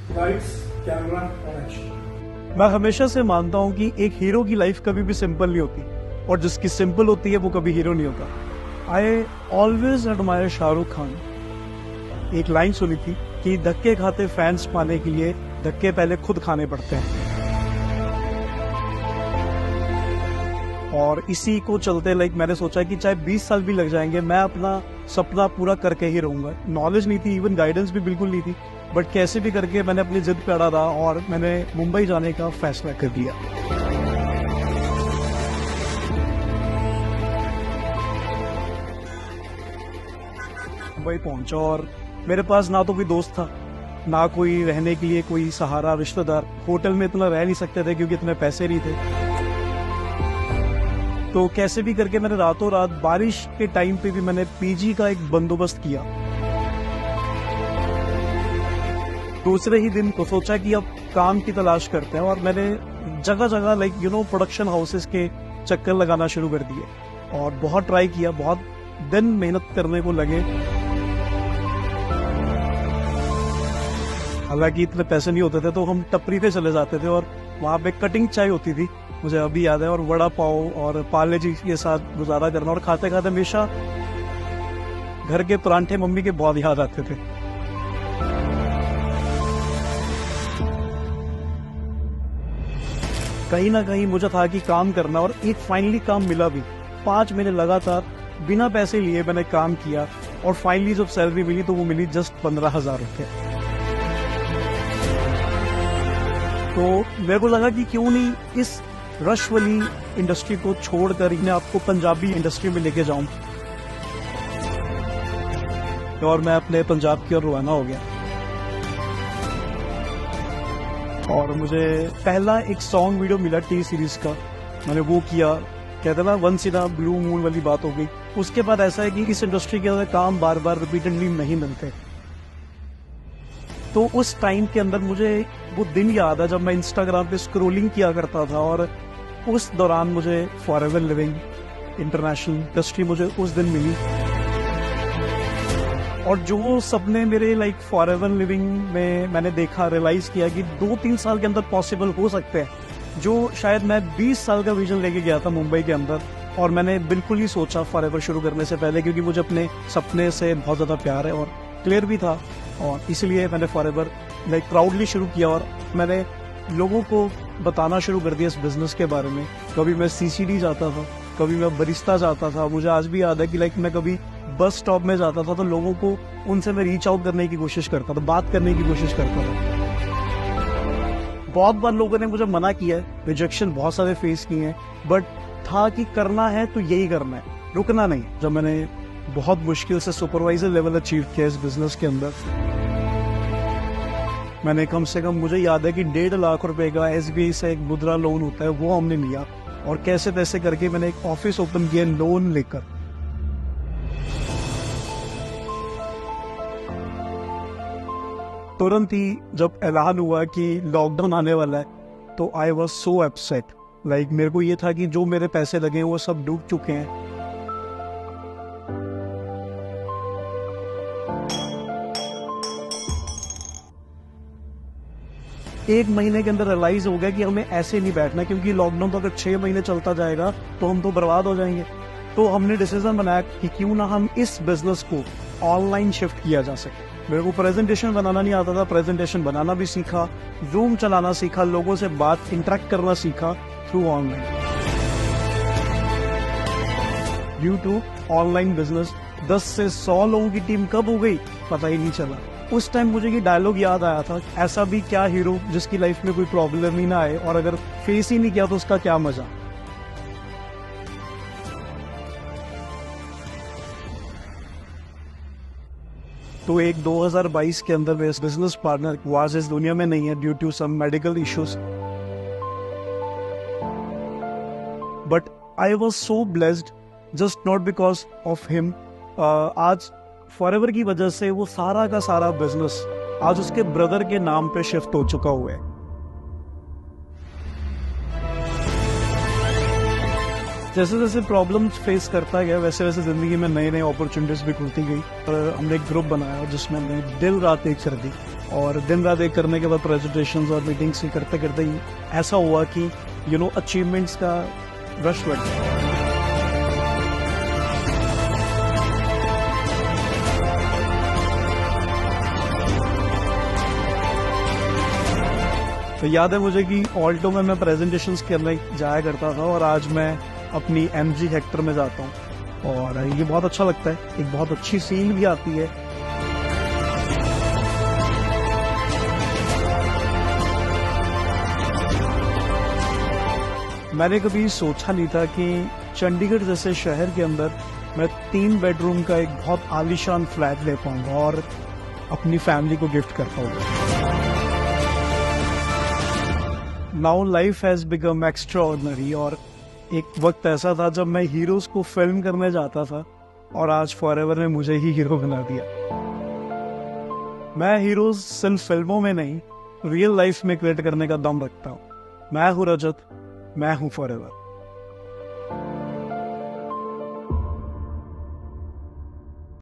Lights camera और action. मैं हमेशा से मानता हूँ कि एक हीरो की लाइफ कभी भी सिंपल नहीं होती, और जिसकी सिंपल होती है वो कभी हीरो नहीं होता। I always admire Shahrukh Khan. एक लाइन सुनी थी कि धक्के खाते फैंस पाने के लिए धक्के पहले खुद खाने पड़ते हैं, और इसी को चलते मैंने सोचा कि चाहे 20 साल भी लग जाएंगे, मैं अपना सपना पूरा करके ही रहूंगा। नॉलेज नहीं थी, इवन गाइडेंस भी बिल्कुल नहीं थी, बट कैसे भी करके मैंने अपनी जिद पे अड़ा रहा और मैंने मुंबई जाने का फैसला कर लिया। मुंबई पहुंचा और मेरे पास ना तो कोई दोस्त था, ना कोई रहने के लिए कोई सहारा, रिश्तेदार। होटल में इतना रह नहीं सकते थे क्योंकि इतने पैसे नहीं थे। तो कैसे भी करके मैंने रातों रात, बारिश के टाइम पे भी मैंने पीजी का एक बंदोबस्त किया। दूसरे ही दिन तो सोचा कि अब काम की तलाश करते हैं, और मैंने जगह जगह प्रोडक्शन हाउसेस के चक्कर लगाना शुरू कर दिए और बहुत ट्राई किया, बहुत दिन मेहनत करने को लगे। हालांकि इतने पैसे नहीं होते थे तो हम टपरी पे चले जाते थे और वहां पे कटिंग चाय होती थी, मुझे अभी याद है, और वड़ा पाव और पार्ले जी के साथ गुजारा करना, और खाते खाते हमेशा घर के परांठे मम्मी के बहुत याद आते थे। कहीं ना कहीं मुझे था कि काम करना, और एक फाइनली काम मिला भी। 5 महीने लगातार बिना पैसे लिए मैंने काम किया, और फाइनली जब सैलरी मिली तो वो मिली जस्ट 15,000 रुपये। तो मेरे को लगा कि क्यों नहीं इस रश वाली इंडस्ट्री को छोड़कर मैं आपको पंजाबी इंडस्ट्री में लेके जाऊं, और मैं अपने पंजाब की ओर रवाना हो गया। और मुझे पहला एक सॉन्ग वीडियो मिला टी सीरीज का, मैंने वो किया। कहते ना once in a blue moon वाली बात हो गई। उसके बाद ऐसा है कि इस इंडस्ट्री के अंदर काम बार बार रिपीटेडली नहीं मिलते। तो उस टाइम के अंदर मुझे वो दिन याद है जब मैं इंस्टाग्राम पे स्क्रोलिंग किया करता था, और उस दौरान मुझे फॉरएवर लिविंग इंटरनेशनल इंडस्ट्री मुझे उस दिन मिली। और जो सपने मेरे फॉरएवर लिविंग में मैंने देखा, रियलाइज किया कि 2-3 साल के अंदर पॉसिबल हो सकते हैं, जो शायद मैं 20 साल का विजन लेके गया था मुंबई के अंदर, और मैंने बिल्कुल ही सोचा फॉरएवर शुरू करने से पहले, क्योंकि मुझे अपने सपने से बहुत ज़्यादा प्यार है और क्लियर भी था, और इसलिए मैंने फॉरएवर प्राउडली शुरू किया। और मैंने लोगों को बताना शुरू कर दिया इस बिजनेस के बारे में। कभी मैं सीसीडी जाता था, कभी मैं बरिस्ता जाता था। मुझे आज भी याद है कि मैं कभी बस स्टॉप में जाता था तो लोगों को, उनसे मैं रीच आउट करने की कोशिश करता था, बात करने की कोशिश करता था। बहुत बार लोगों ने मुझे मना किया है, रिजेक्शन बहुत सारे फेस किए हैं, बट था कि करना है तो यही करना है, रुकना नहीं। जब मैंने बहुत मुश्किल से सुपरवाइजर लेवल अचीव किया इस बिजनेस के अंदर, मैंने कम से कम, मुझे याद है कि 1.5 लाख रुपए का SBI से एक मुद्रा लोन होता है, वो हमने लिया, और कैसे तैसे करके मैंने एक ऑफिस ओपन किया लोन लेकर। तुरंत ही जब ऐलान हुआ कि लॉकडाउन आने वाला है, तो आई वॉज सो अपसेट। मेरे को ये था कि जो मेरे पैसे लगे हैं वो सब डूब चुके हैं। एक महीने के अंदर रियलाइज हो गया कि हमें ऐसे नहीं बैठना, क्योंकि लॉकडाउन तो अगर 6 महीने चलता जाएगा तो हम तो बर्बाद हो जाएंगे। तो हमने डिसीजन बनाया कि क्यों ना हम इस बिजनेस को ऑनलाइन शिफ्ट किया जा सके। मेरे को प्रेजेंटेशन बनाना नहीं आता था, प्रेजेंटेशन बनाना भी सीखा, जूम चलाना सीखा, लोगों से बात इंटरेक्ट करना सीखा through online. Due to online business 10 से 100 लोगों की टीम कब हो गई पता ही नहीं चला। उस टाइम मुझे ये डायलॉग याद आया था, ऐसा भी क्या हीरो जिसकी लाइफ में कोई प्रॉब्लम ही ना आए, और अगर फेस ही नहीं किया तो उसका क्या मजा। तो एक 2022 के अंदर मेरे बिजनेस पार्टनर वाज इस दुनिया में नहीं है due to some medical issues, but I was so blessed just not because of him. आज फॉरएवर की वजह से वो सारा का सारा बिजनेस आज उसके ब्रदर के नाम पे शिफ्ट हो चुका हुआ है। जैसे जैसे प्रॉब्लम्स फेस करता गया वैसे वैसे जिंदगी में नए नए अपॉर्चुनिटीज भी खुलती गई, और हमने एक ग्रुप बनाया जिसमें हमने दिन रात एक कर दी और दिन रात एक करने के बाद प्रेजेंटेशंस और मीटिंग्स ही करते करते ही ऐसा हुआ कि अचीवमेंट्स का रश बढ़ गया। तो याद है मुझे कि ऑल्टो में मैं प्रेजेंटेशंस करने जाया करता था और आज मैं अपनी MG हेक्टर में जाता हूँ और ये बहुत अच्छा लगता है, एक बहुत अच्छी सीन भी आती है। मैंने कभी सोचा नहीं था कि चंडीगढ़ जैसे शहर के अंदर मैं 3 बेडरूम का एक बहुत आलीशान फ्लैट ले पाऊंगा और अपनी फैमिली को गिफ्ट कर पाऊंगा। Now life has become extraordinary और एक वक्त ऐसा था जब मैं हीरोज को फिल्म करने जाता था और आज फॉरएवर ने मुझे ही हीरो बना दिया। मैं हीरोज सिर्फ फिल्मों में नहीं, रियल लाइफ में क्रिएट करने का दम रखता हूँ। मैं हूँ रजत, मैं हूँ फॉरएवर।